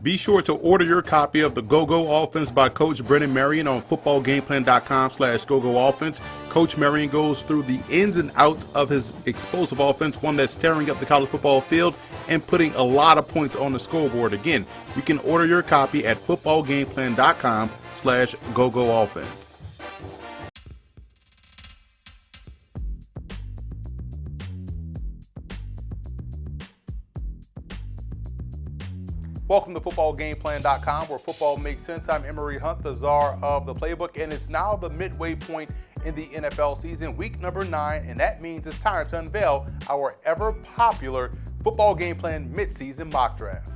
Be sure to order your copy of the Go-Go Offense by Coach Brennan Marion on footballgameplan.com/GoGoOffense. Coach Marion goes through the ins and outs of his explosive offense, one that's tearing up the college football field and putting a lot of points on the scoreboard. Again, you can order your copy at footballgameplan.com/GoGoOffense. Welcome to footballgameplan.com, where football makes sense. I'm Emory Hunt, the czar of the playbook, and it's now the midway point in the NFL season, week number 9, and that means it's time to unveil our ever popular Football Game Plan midseason mock draft.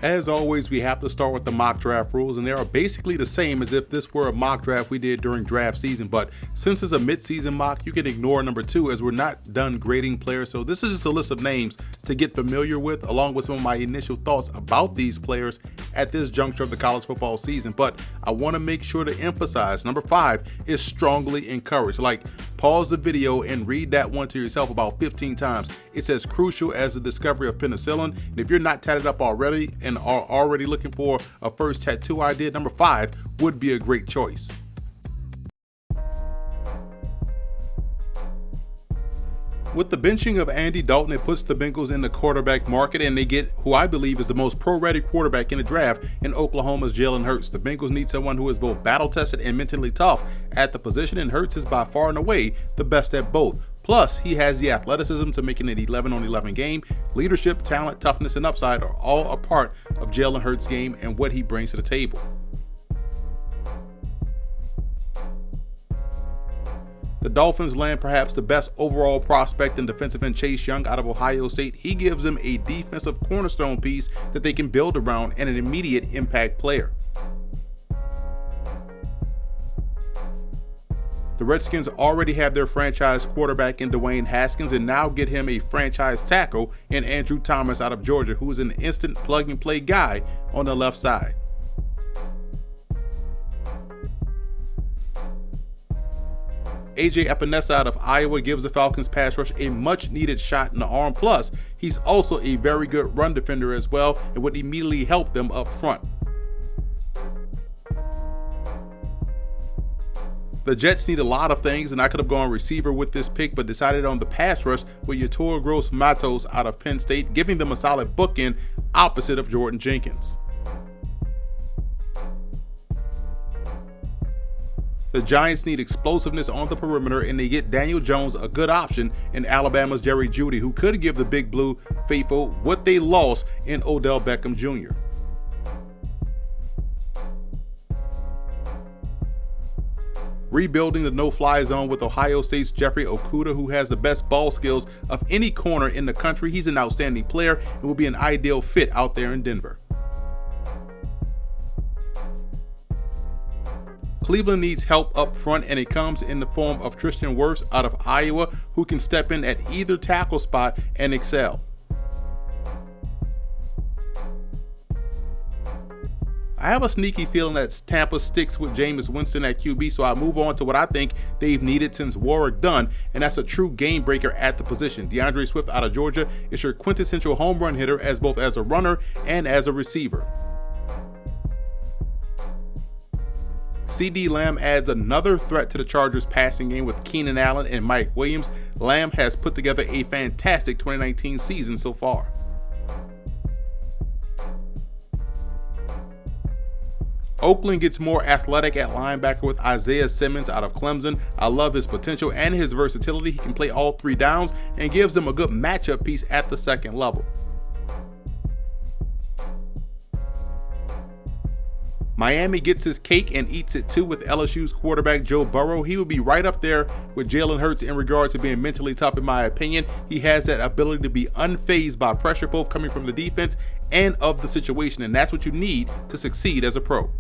As always, we have to start with the mock draft rules, and they are basically the same as if this were a mock draft we did during draft season. But since it's a mid-season mock, you can ignore number 2 as we're not done grading players. So this is just a list of names to get familiar with, along with some of my initial thoughts about these players at this juncture of the college football season. But I want to make sure to emphasize number 5 is strongly encouraged. Like, pause the video and read that one to yourself about 15 times. It's as crucial as the discovery of penicillin. And if you're not tatted up already and are already looking for a first tattoo idea, number 5 would be a great choice. With the benching of Andy Dalton, it puts the Bengals in the quarterback market, and they get who I believe is the most pro-ready quarterback in the draft in Oklahoma's Jalen Hurts. The Bengals need someone who is both battle-tested and mentally tough at the position, and Hurts is by far and away the best at both. Plus, he has the athleticism to make it an 11-on-11 game. Leadership, talent, toughness, and upside are all a part of Jalen Hurts' game and what he brings to the table. The Dolphins land perhaps the best overall prospect in defensive end Chase Young out of Ohio State. He gives them a defensive cornerstone piece that they can build around and an immediate impact player. The Redskins already have their franchise quarterback in Dwayne Haskins and now get him a franchise tackle in Andrew Thomas out of Georgia, who is an instant plug-and-play guy on the left side. AJ Epinesa out of Iowa gives the Falcons pass rush a much-needed shot in the arm. Plus, he's also a very good run defender as well and would immediately help them up front. The Jets need a lot of things, and I could have gone receiver with this pick, but decided on the pass rush with Yetur Gross-Matos out of Penn State, giving them a solid bookend opposite of Jordan Jenkins. The Giants need explosiveness on the perimeter, and they get Daniel Jones, a good option, in Alabama's Jerry Jeudy, who could give the Big Blue faithful what they lost in Odell Beckham Jr. Rebuilding the no-fly zone with Ohio State's Jeffrey Okudah, who has the best ball skills of any corner in the country. He's an outstanding player and will be an ideal fit out there in Denver. Cleveland needs help up front, and it comes in the form of Tristan Wirfs out of Iowa, who can step in at either tackle spot and excel. I have a sneaky feeling that Tampa sticks with Jameis Winston at QB, so I move on to what I think they've needed since Warwick Dunn, and that's a true game breaker at the position. DeAndre Swift out of Georgia is your quintessential home run hitter as both as a runner and as a receiver. CeeDee Lamb adds another threat to the Chargers passing game with Keenan Allen and Mike Williams. Lamb has put together a fantastic 2019 season so far. Oakland gets more athletic at linebacker with Isaiah Simmons out of Clemson. I love his potential and his versatility. He can play all 3 downs and gives them a good matchup piece at the second level. Miami gets his cake and eats it too with LSU's quarterback Joe Burrow. He will be right up there with Jalen Hurts in regards to being mentally tough, in my opinion. He has that ability to be unfazed by pressure, both coming from the defense and of the situation, and that's what you need to succeed as a pro.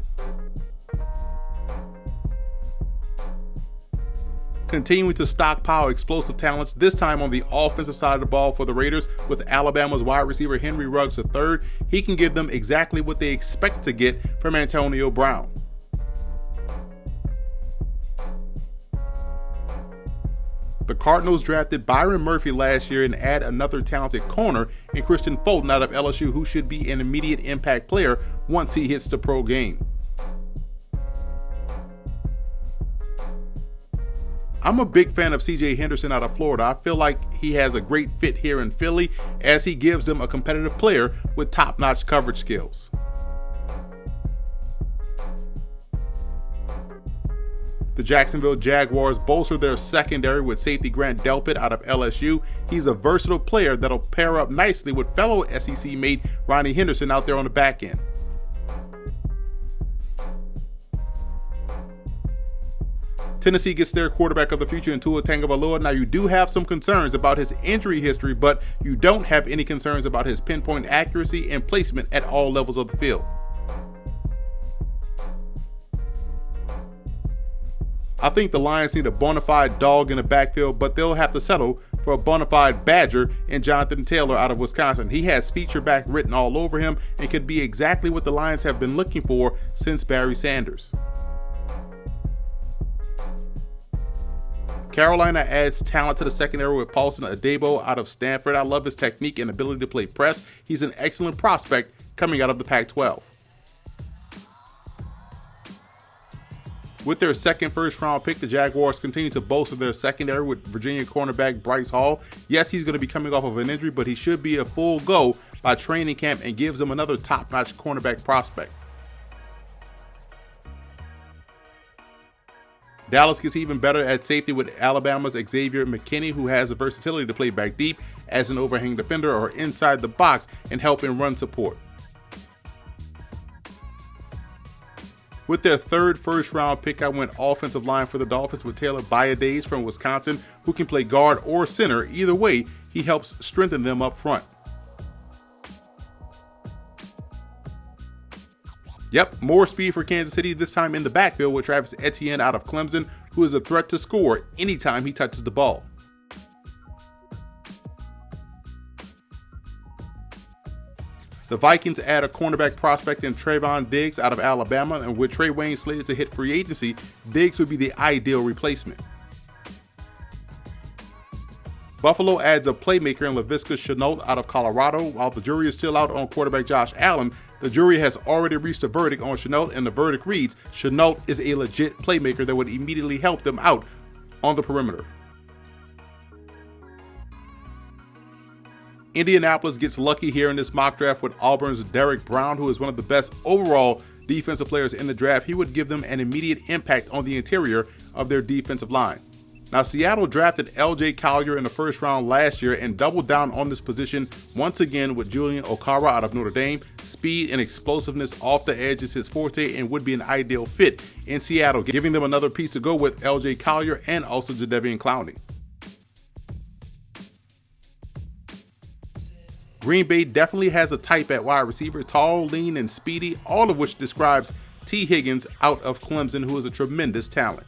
Continuing to stockpile explosive talents, this time on the offensive side of the ball for the Raiders with Alabama's wide receiver Henry Ruggs III. He can give them exactly what they expect to get from Antonio Brown. The Cardinals drafted Byron Murphy last year and add another talented corner in Christian Fulton out of LSU, who should be an immediate impact player once he hits the pro game. I'm a big fan of CJ Henderson out of Florida. I feel like he has a great fit here in Philly as he gives them a competitive player with top-notch coverage skills. The Jacksonville Jaguars bolster their secondary with safety Grant Delpit out of LSU. He's a versatile player that'll pair up nicely with fellow SEC mate Ronnie Henderson out there on the back end. Tennessee gets their quarterback of the future in Tua Tagovailoa. Now, you do have some concerns about his injury history, but you don't have any concerns about his pinpoint accuracy and placement at all levels of the field. I think the Lions need a bona fide dog in the backfield, but they'll have to settle for a bona fide Badger in Jonathan Taylor out of Wisconsin. He has feature back written all over him and could be exactly what the Lions have been looking for since Barry Sanders. Carolina adds talent to the secondary with Paulson Adebo out of Stanford. I love his technique and ability to play press. He's an excellent prospect coming out of the Pac-12. With their second first-round pick, the Jaguars continue to bolster their secondary with Virginia cornerback Bryce Hall. Yes, he's going to be coming off of an injury, but he should be a full go by training camp and gives them another top-notch cornerback prospect. Dallas gets even better at safety with Alabama's Xavier McKinney, who has the versatility to play back deep as an overhang defender or inside the box and help in run support. With their third first-round pick, I went offensive line for the Dolphins with Taylor Bayades from Wisconsin, who can play guard or center. Either way, he helps strengthen them up front. Yep, more speed for Kansas City, this time in the backfield with Travis Etienne out of Clemson, who is a threat to score anytime he touches the ball. The Vikings add a cornerback prospect in Trayvon Diggs out of Alabama, and with Trey Wayne slated to hit free agency, Diggs would be the ideal replacement. Buffalo adds a playmaker in Laviska Shenault out of Colorado. While the jury is still out on quarterback Josh Allen, the jury has already reached a verdict on Shenault, and the verdict reads, Shenault is a legit playmaker that would immediately help them out on the perimeter. Indianapolis gets lucky here in this mock draft with Auburn's Derek Brown, who is one of the best overall defensive players in the draft. He would give them an immediate impact on the interior of their defensive line. Now, Seattle drafted LJ Collier in the first round last year and doubled down on this position once again with Julian Okara out of Notre Dame. Speed and explosiveness off the edge is his forte and would be an ideal fit in Seattle, giving them another piece to go with LJ Collier and also Jadeveon Clowney. Green Bay definitely has a type at wide receiver, tall, lean, and speedy, all of which describes T. Higgins out of Clemson, who is a tremendous talent.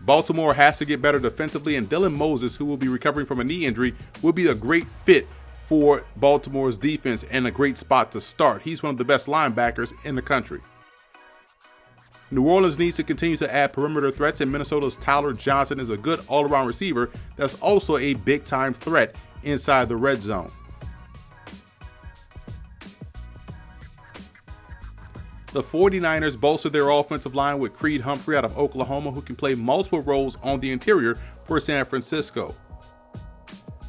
Baltimore has to get better defensively, and Dylan Moses, who will be recovering from a knee injury, will be a great fit for Baltimore's defense and a great spot to start. He's one of the best linebackers in the country. New Orleans needs to continue to add perimeter threats, and Minnesota's Tyler Johnson is a good all-around receiver that's also a big-time threat inside the red zone. The 49ers bolstered their offensive line with Creed Humphrey out of Oklahoma, who can play multiple roles on the interior for San Francisco.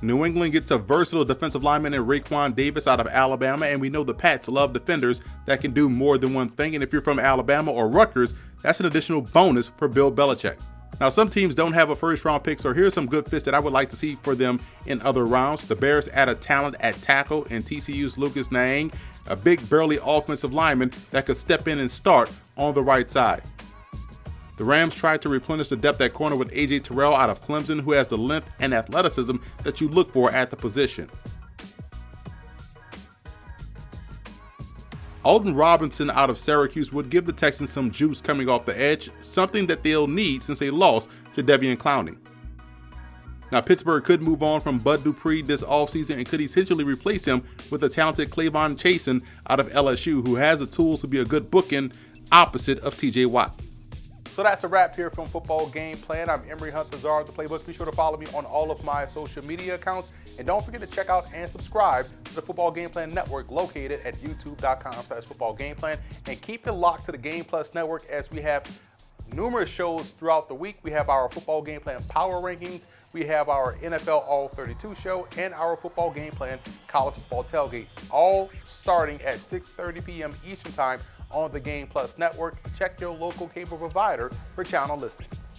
New England gets a versatile defensive lineman in Raekwon Davis out of Alabama, and we know the Pats love defenders that can do more than one thing, and if you're from Alabama or Rutgers, that's an additional bonus for Bill Belichick. Now, some teams don't have a first-round pick, so here's some good fits that I would like to see for them in other rounds. The Bears add a talent at tackle in TCU's Lucas Niang, a big, burly offensive lineman that could step in and start on the right side. The Rams tried to replenish the depth at corner with A.J. Terrell out of Clemson, who has the length and athleticism that you look for at the position. Alton Robinson out of Syracuse would give the Texans some juice coming off the edge, something that they'll need since they lost Jadeveon Clowney. Now, Pittsburgh could move on from Bud Dupree this offseason and could essentially replace him with the talented Clavon Chasen out of LSU, who has the tools to be a good bookend opposite of TJ Watt. So that's a wrap here from Football Game Plan. I'm Emory Hunt, the czar of the playbook. Be sure to follow me on all of my social media accounts. And don't forget to check out and subscribe to the Football Game Plan Network located at youtube.com/footballgameplan. And keep it locked to the Game Plus Network as we have numerous shows throughout the week. We have our Football Game Plan Power Rankings, we have our NFL All 32 show, and our Football Game Plan College Football Tailgate, all starting at 6:30 p.m. Eastern Time on the Game Plus Network. Check your local cable provider for channel listings.